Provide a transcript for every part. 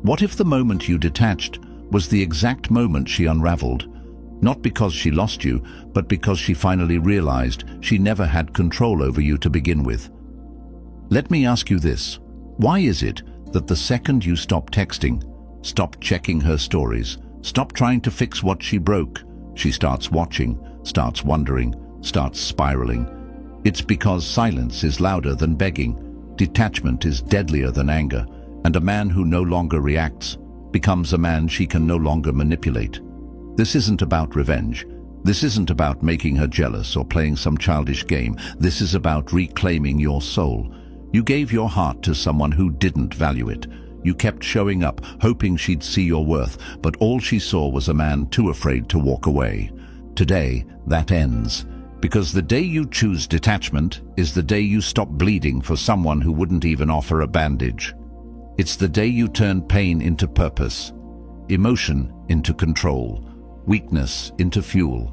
What if the moment you detached was the exact moment she unraveled? Not because she lost you, but because she finally realized she never had control over you to begin with. Let me ask you this. Why is it that the second you stop texting, stop checking her stories, stop trying to fix what she broke, she starts watching, starts wondering, starts spiraling? It's because silence is louder than begging, detachment is deadlier than anger, and a man who no longer reacts becomes a man she can no longer manipulate. This isn't about revenge. This isn't about making her jealous or playing some childish game. This is about reclaiming your soul. You gave your heart to someone who didn't value it. You kept showing up, hoping she'd see your worth, but all she saw was a man too afraid to walk away. Today, that ends. Because the day you choose detachment is the day you stop bleeding for someone who wouldn't even offer a bandage. It's the day you turn pain into purpose, emotion into control, weakness into fuel.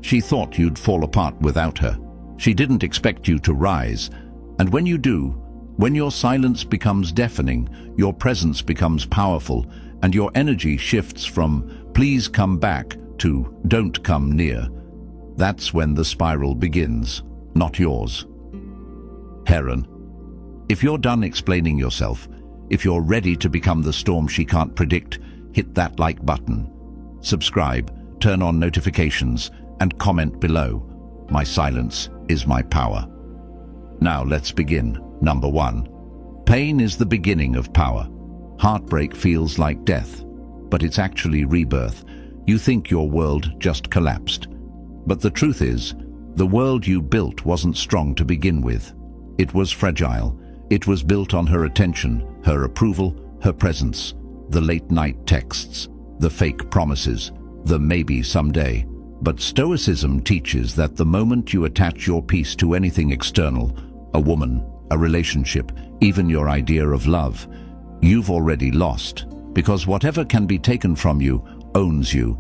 She thought you'd fall apart without her. She didn't expect you to rise. And when you do, when your silence becomes deafening, your presence becomes powerful, and your energy shifts from "please come back" to "don't come near," that's when the spiral begins, not yours. Heron, if you're done explaining yourself, if you're ready to become the storm she can't predict, hit that like button. Subscribe, turn on notifications, and comment below. My silence is my power. Now let's begin. Number 1. Pain is the beginning of power. Heartbreak feels like death, but it's actually rebirth. You think your world just collapsed. But the truth is, the world you built wasn't strong to begin with. It was fragile. It was built on her attention, her approval, her presence, the late-night texts, the fake promises, the maybe someday. But Stoicism teaches that the moment you attach your peace to anything external, a woman, a relationship, even your idea of love, you've already lost, because whatever can be taken from you owns you.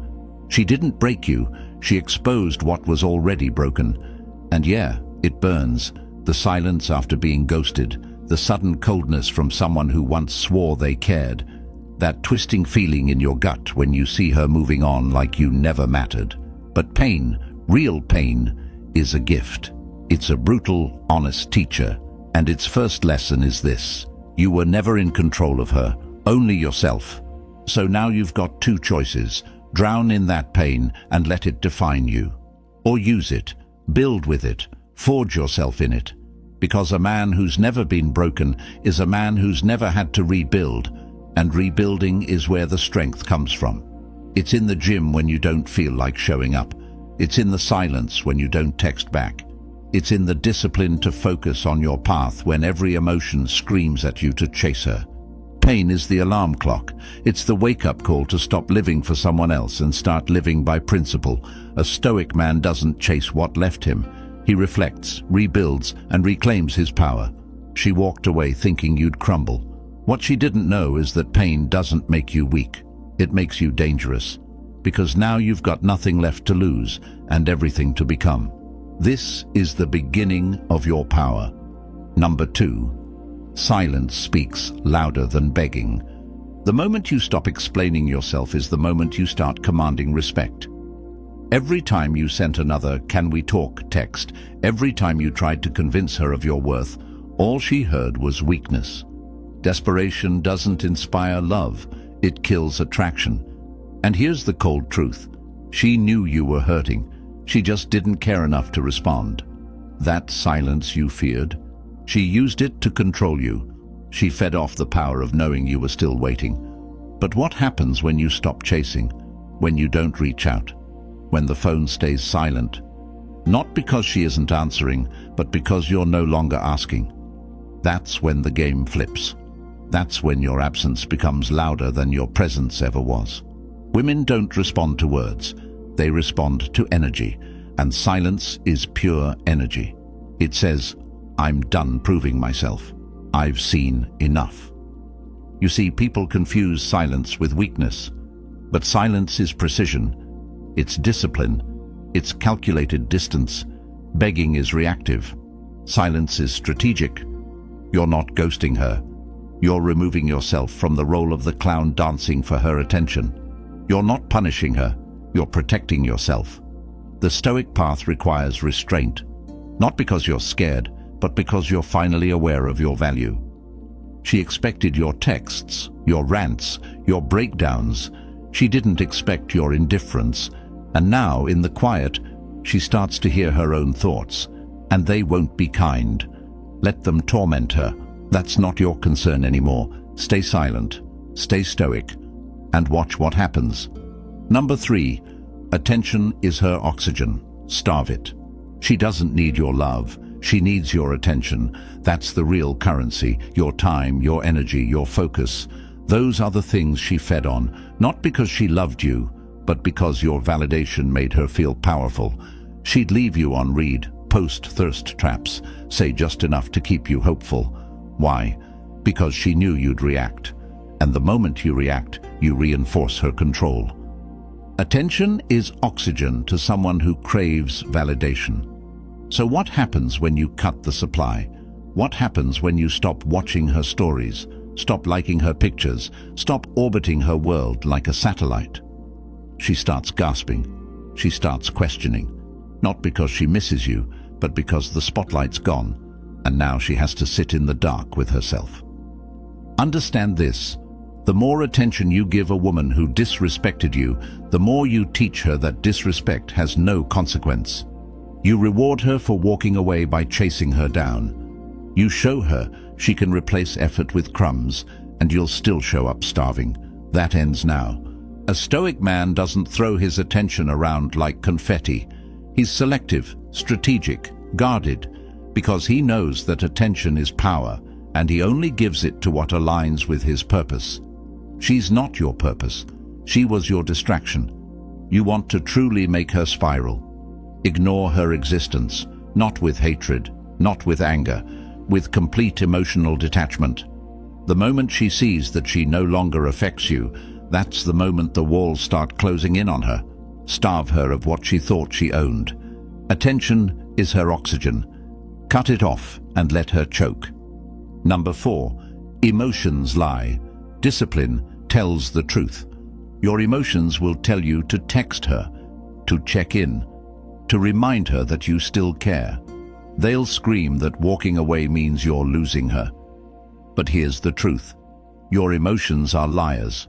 She didn't break you, she exposed what was already broken. And yeah, it burns. The silence after being ghosted, the sudden coldness from someone who once swore they cared, that twisting feeling in your gut when you see her moving on like you never mattered. But pain, real pain, is a gift. It's a brutal, honest teacher, and its first lesson is this: you were never in control of her, only yourself. So now you've got two choices: drown in that pain and let it define you, or use it, build with it, forge yourself in it. Because a man who's never been broken is a man who's never had to rebuild, and rebuilding is where the strength comes from. It's in the gym when you don't feel like showing up. It's in the silence when you don't text back. It's in the discipline to focus on your path when every emotion screams at you to chase her. Pain is the alarm clock. It's the wake-up call to stop living for someone else and start living by principle. A Stoic man doesn't chase what left him. He reflects, rebuilds, and reclaims his power. She walked away thinking you'd crumble. What she didn't know is that pain doesn't make you weak. It makes you dangerous. Because now you've got nothing left to lose and everything to become. This is the beginning of your power. Number 2. Silence speaks louder than begging. The moment you stop explaining yourself is the moment you start commanding respect. Every time you sent another "can we talk" text, every time you tried to convince her of your worth, all she heard was weakness. Desperation doesn't inspire love, it kills attraction. And here's the cold truth. She knew you were hurting. She just didn't care enough to respond. That silence you feared, she used it to control you. She fed off the power of knowing you were still waiting. But what happens when you stop chasing? When you don't reach out? When the phone stays silent? Not because she isn't answering, but because you're no longer asking. That's when the game flips. That's when your absence becomes louder than your presence ever was. Women don't respond to words. They respond to energy, and silence is pure energy. It says, "I'm done proving myself. I've seen enough." You see, people confuse silence with weakness, but silence is precision. It's discipline. It's calculated distance. Begging is reactive. Silence is strategic. You're not ghosting her. You're removing yourself from the role of the clown dancing for her attention. You're not punishing her, you're protecting yourself. The Stoic path requires restraint, not because you're scared, but because you're finally aware of your value. She expected your texts, your rants, your breakdowns. She didn't expect your indifference. And now, in the quiet, she starts to hear her own thoughts, and they won't be kind. Let them torment her. That's not your concern anymore. Stay silent, stay stoic, and watch what happens. Number 3, attention is her oxygen. Starve it. She doesn't need your love. She needs your attention. That's the real currency, your time, your energy, your focus. Those are the things she fed on, not because she loved you, but because your validation made her feel powerful. She'd leave you on read, post thirst traps, say just enough to keep you hopeful. Why? Because she knew you'd react. And the moment you react, you reinforce her control. Attention is oxygen to someone who craves validation. So what happens when you cut the supply? What happens when you stop watching her stories, stop liking her pictures, stop orbiting her world like a satellite? She starts gasping. She starts questioning. Not because she misses you, but because the spotlight's gone, and now she has to sit in the dark with herself. Understand this. The more attention you give a woman who disrespected you, the more you teach her that disrespect has no consequence. You reward her for walking away by chasing her down. You show her she can replace effort with crumbs, and you'll still show up starving. That ends now. A Stoic man doesn't throw his attention around like confetti. He's selective, strategic, guarded, because he knows that attention is power, and he only gives it to what aligns with his purpose. She's not your purpose. She was your distraction. You want to truly make her spiral. Ignore her existence, not with hatred, not with anger, with complete emotional detachment. The moment she sees that she no longer affects you, that's the moment the walls start closing in on her. Starve her of what she thought she owned. Attention is her oxygen. Cut it off and let her choke. Number 4, emotions lie. Discipline tells the truth. Your emotions will tell you to text her, to check in, to remind her that you still care. They'll scream that walking away means you're losing her. But here's the truth. Your emotions are liars.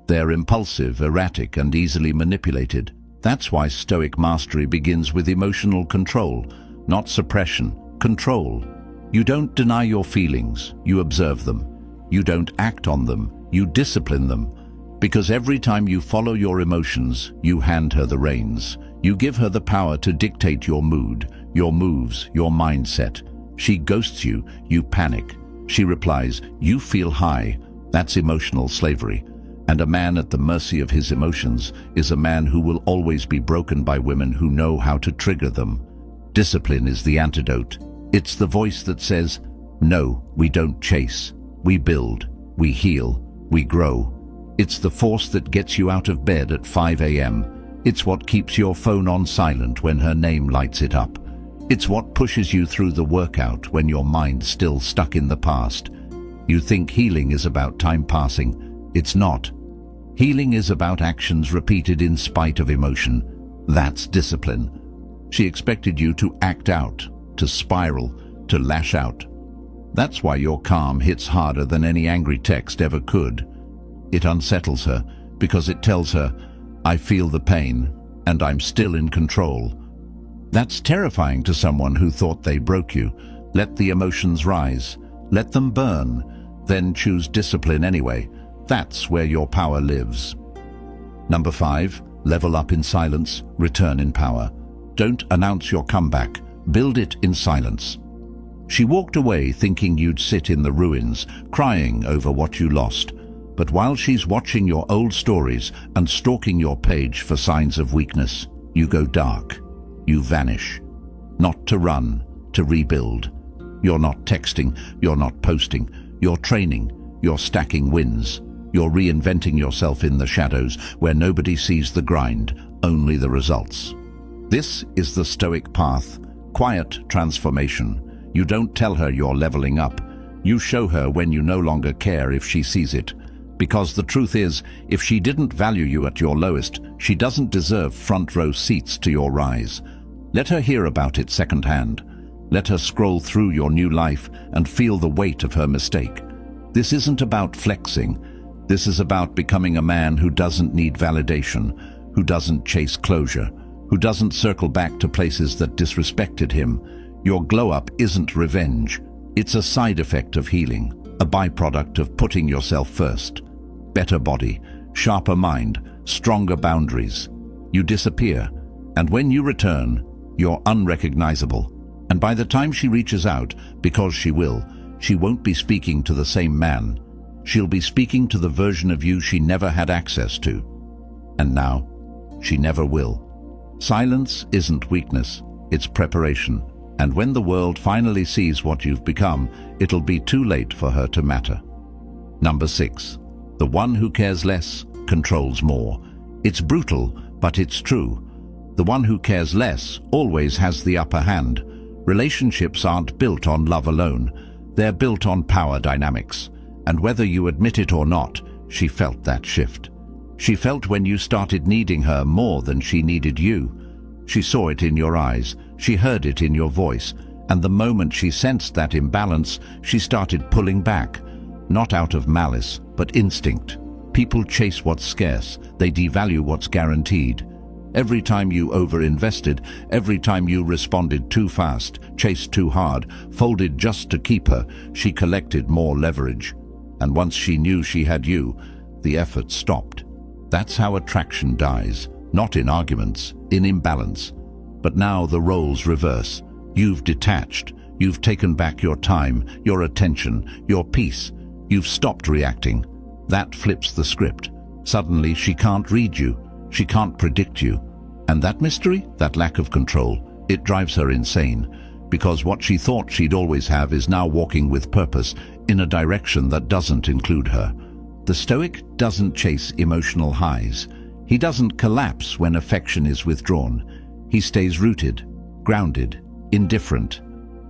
They're impulsive, erratic, and easily manipulated. That's why Stoic mastery begins with emotional control, not suppression. Control. You don't deny your feelings, you observe them. You don't act on them, you discipline them. Because every time you follow your emotions, you hand her the reins. You give her the power to dictate your mood, your moves, your mindset. She ghosts you, you panic. She replies, you feel high. That's emotional slavery. And a man at the mercy of his emotions is a man who will always be broken by women who know how to trigger them. Discipline is the antidote. It's the voice that says, no, we don't chase. We build, we heal, we grow. It's the force that gets you out of bed at 5 a.m. It's what keeps your phone on silent when her name lights it up. It's what pushes you through the workout when your mind's still stuck in the past. You think healing is about time passing. It's not. Healing is about actions repeated in spite of emotion. That's discipline. She expected you to act out, to spiral, to lash out. That's why your calm hits harder than any angry text ever could. It unsettles her because it tells her, I feel the pain and I'm still in control. That's terrifying to someone who thought they broke you. Let the emotions rise. Let them burn. Then choose discipline anyway. That's where your power lives. Number 5, level up in silence, return in power. Don't announce your comeback. Build it in silence. She walked away thinking you'd sit in the ruins, crying over what you lost. But while she's watching your old stories and stalking your page for signs of weakness, you go dark. You vanish. Not to run, to rebuild. You're not texting, you're not posting, you're training, you're stacking wins. You're reinventing yourself in the shadows where nobody sees the grind, only the results. This is the Stoic path, quiet transformation. You don't tell her you're leveling up. You show her when you no longer care if she sees it. Because the truth is, if she didn't value you at your lowest, she doesn't deserve front row seats to your rise. Let her hear about it secondhand. Let her scroll through your new life and feel the weight of her mistake. This isn't about flexing. This is about becoming a man who doesn't need validation, who doesn't chase closure, who doesn't circle back to places that disrespected him. Your glow-up isn't revenge. It's a side effect of healing, a byproduct of putting yourself first. Better body, sharper mind, stronger boundaries. You disappear, and when you return, you're unrecognizable. And by the time she reaches out, because she will, she won't be speaking to the same man. She'll be speaking to the version of you she never had access to. And now, she never will. Silence isn't weakness, it's preparation. And when the world finally sees what you've become, it'll be too late for her to matter. Number 6. The one who cares less controls more. It's brutal, but it's true. The one who cares less always has the upper hand. Relationships aren't built on love alone. They're built on power dynamics. And whether you admit it or not, she felt that shift. She felt when you started needing her more than she needed you. She saw it in your eyes, she heard it in your voice, and the moment she sensed that imbalance, she started pulling back. Not out of malice, but instinct. People chase what's scarce, they devalue what's guaranteed. Every time you overinvested, every time you responded too fast, chased too hard, folded just to keep her, she collected more leverage. And once she knew she had you, the effort stopped. That's how attraction dies. Not in arguments, in imbalance. But now the roles reverse. You've detached. You've taken back your time, your attention, your peace. You've stopped reacting. That flips the script. Suddenly she can't read you. She can't predict you. And that mystery, that lack of control, it drives her insane. Because what she thought she'd always have is now walking with purpose in a direction that doesn't include her. The Stoic doesn't chase emotional highs. He doesn't collapse when affection is withdrawn. He stays rooted, grounded, indifferent.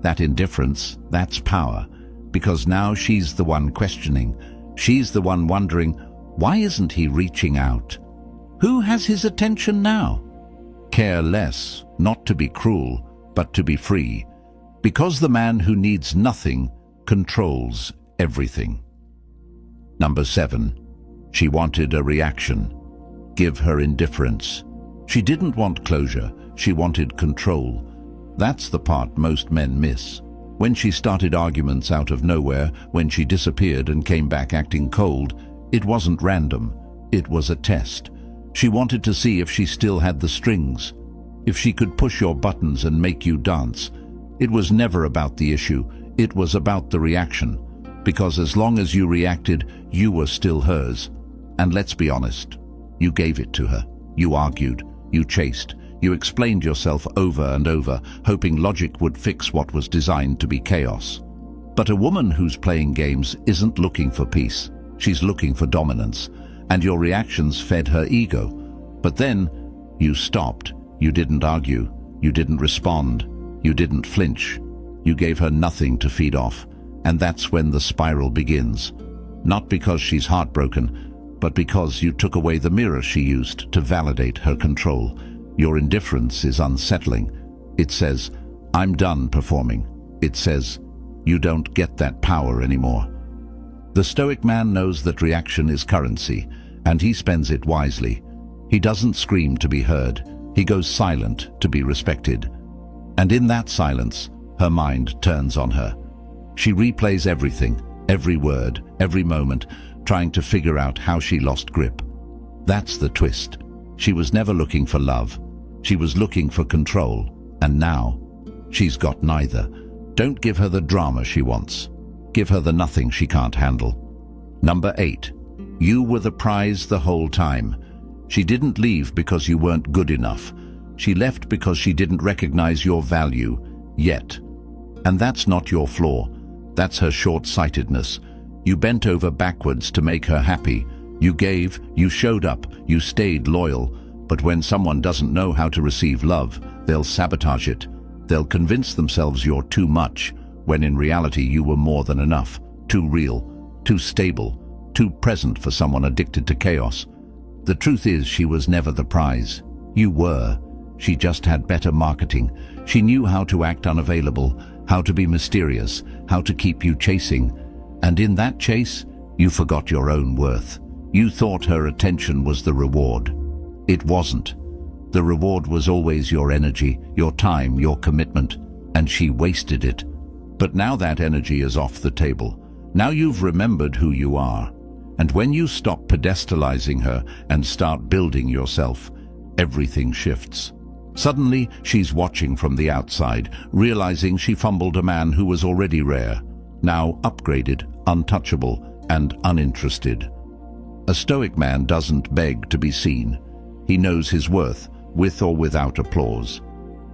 That indifference, that's power. Because now she's the one questioning. She's the one wondering, why isn't he reaching out? Who has his attention now? Care less, not to be cruel, but to be free. Because the man who needs nothing controls everything. Number 7. She wanted a reaction. Give her indifference. She didn't want closure, she wanted control. That's the part most men miss. When she started arguments out of nowhere, when she disappeared and came back acting cold, it wasn't random, it was a test. She wanted to see if she still had the strings, if she could push your buttons and make you dance. It was never about the issue, it was about the reaction. Because as long as you reacted, you were still hers. And let's be honest, you gave it to her. You argued, you chased, you explained yourself over and over, hoping logic would fix what was designed to be chaos. But a woman who's playing games isn't looking for peace. She's looking for dominance. And your reactions fed her ego. But then, you stopped. You didn't argue. You didn't respond. You didn't flinch. You gave her nothing to feed off. And that's when the spiral begins. Not because she's heartbroken, but because you took away the mirror she used to validate her control. Your indifference is unsettling. It says, I'm done performing. It says, you don't get that power anymore. The Stoic man knows that reaction is currency, and he spends it wisely. He doesn't scream to be heard. He goes silent to be respected. And in that silence, her mind turns on her. She replays everything, every word, every moment, trying to figure out how she lost grip. That's the twist. She was never looking for love. She was looking for control. And now, she's got neither. Don't give her the drama she wants. Give her the nothing she can't handle. Number 8. You were the prize the whole time. She didn't leave because you weren't good enough. She left because she didn't recognize your value, yet. And that's not your flaw. That's her short-sightedness. You bent over backwards to make her happy. You gave, you showed up, you stayed loyal. But when someone doesn't know how to receive love, they'll sabotage it. They'll convince themselves you're too much, when in reality you were more than enough. too real, too stable, too present for someone addicted to chaos. The truth is, she was never the prize. You were. She just had better marketing. She knew how to act unavailable, how to be mysterious, how to keep you chasing. And in that chase, you forgot your own worth. You thought her attention was the reward. It wasn't. The reward was always your energy, your time, your commitment, and she wasted it. But now that energy is off the table. Now you've remembered who you are. And when you stop pedestalizing her and start building yourself, everything shifts. Suddenly, she's watching from the outside, realizing she fumbled a man who was already rare, now upgraded, untouchable, and uninterested. A Stoic man doesn't beg to be seen. He knows his worth, with or without applause.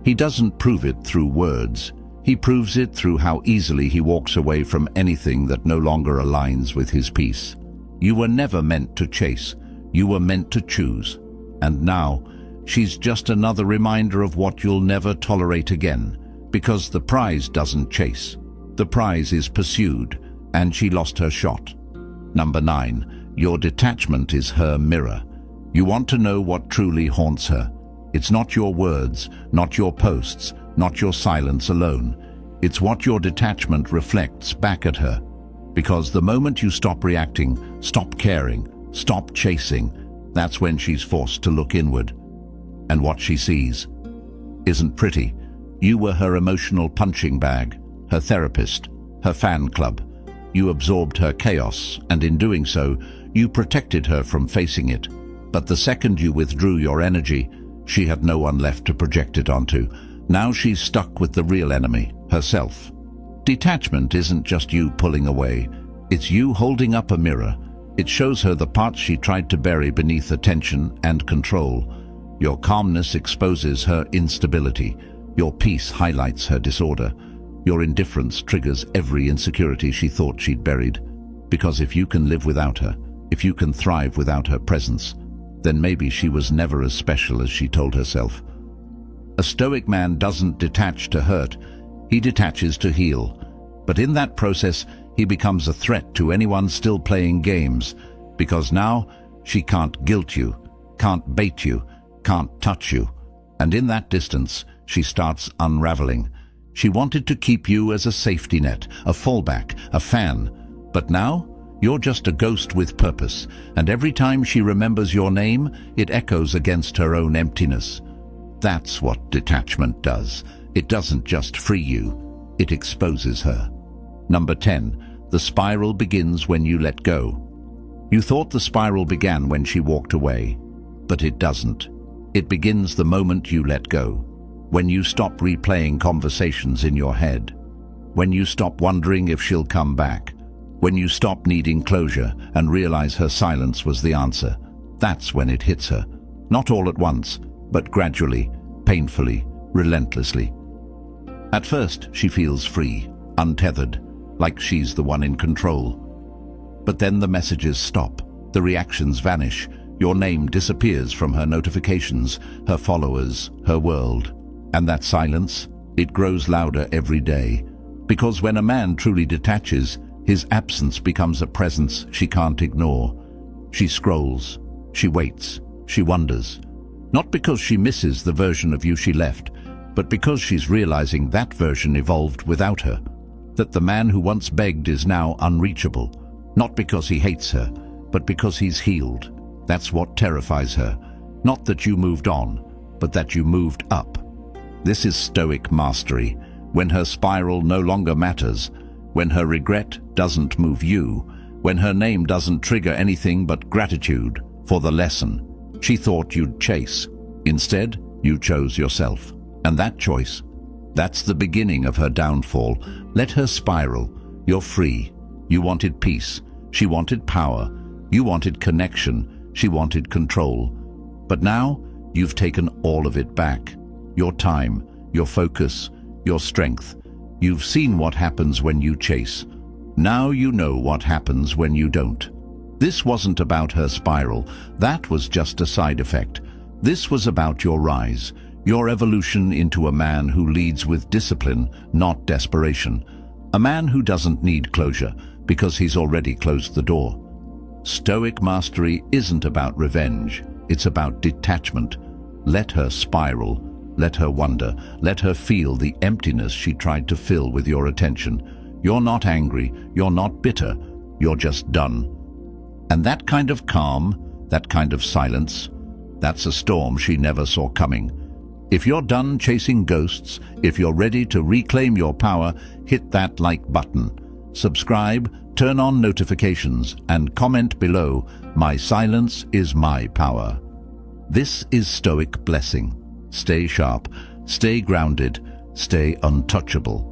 He doesn't prove it through words. He proves it through how easily he walks away from anything that no longer aligns with his peace. You were never meant to chase. You were meant to choose. And now, she's just another reminder of what you'll never tolerate again, because the prize doesn't chase. The prize is pursued, and she lost her shot. Number 9, your detachment is her mirror. You want to know what truly haunts her. It's not your words, not your posts, not your silence alone. It's what your detachment reflects back at her. Because the moment you stop reacting, stop caring, stop chasing, that's when she's forced to look inward. And what she sees isn't pretty. You were her emotional punching bag, her therapist, her fan club. You absorbed her chaos, and in doing so, you protected her from facing it. But the second you withdrew your energy, she had no one left to project it onto. Now she's stuck with the real enemy, herself. Detachment isn't just you pulling away. It's you holding up a mirror. It shows her the parts she tried to bury beneath attention and control. Your calmness exposes her instability. Your peace highlights her disorder. Your indifference triggers every insecurity she thought she'd buried. Because if you can live without her, if you can thrive without her presence, then maybe she was never as special as she told herself. A Stoic man doesn't detach to hurt. He detaches to heal. But in that process, he becomes a threat to anyone still playing games, because now she can't guilt you, can't bait you, can't touch you. And in that distance, she starts unraveling. She wanted to keep you as a safety net, a fallback, a fan. But now, you're just a ghost with purpose, and every time she remembers your name, it echoes against her own emptiness. That's what detachment does. It doesn't just free you, it exposes her. Number 10, the spiral begins when you let go. You thought the spiral began when she walked away, but it doesn't. It begins the moment you let go, when you stop replaying conversations in your head, when you stop wondering if she'll come back, when you stop needing closure and realize her silence was the answer. That's when it hits her. Not all at once, but gradually, painfully, relentlessly. At first, she feels free, untethered, like she's the one in control. But then the messages stop, the reactions vanish, your name disappears from her notifications, her followers, her world. And that silence, it grows louder every day. Because when a man truly detaches, his absence becomes a presence she can't ignore. She scrolls, she waits, she wonders. Not because she misses the version of you she left, but because she's realizing that version evolved without her. That the man who once begged is now unreachable. Not because he hates her, but because he's healed. That's what terrifies her. Not that you moved on, but that you moved up. This is Stoic mastery, when her spiral no longer matters, when her regret doesn't move you, when her name doesn't trigger anything but gratitude for the lesson she thought you'd chase. Instead, you chose yourself. And that choice, that's the beginning of her downfall. Let her spiral. You're free. You wanted peace. She wanted power. You wanted connection. She wanted control. But now, you've taken all of it back. Your time, your focus, your strength. You've seen what happens when you chase. Now you know what happens when you don't. This wasn't about her spiral. That was just a side effect. This was about your rise, your evolution into a man who leads with discipline, not desperation. A man who doesn't need closure, because he's already closed the door. Stoic mastery isn't about revenge, it's about detachment. Let her spiral, let her wonder, let her feel the emptiness she tried to fill with your attention. You're not angry, you're not bitter, you're just done. And that kind of calm, that kind of silence, that's a storm she never saw coming. If you're done chasing ghosts, if you're ready to reclaim your power, hit that like button. Subscribe, turn on notifications, and comment below, "My silence is my power." This is Stoic Blessing. Stay sharp, stay grounded, stay untouchable.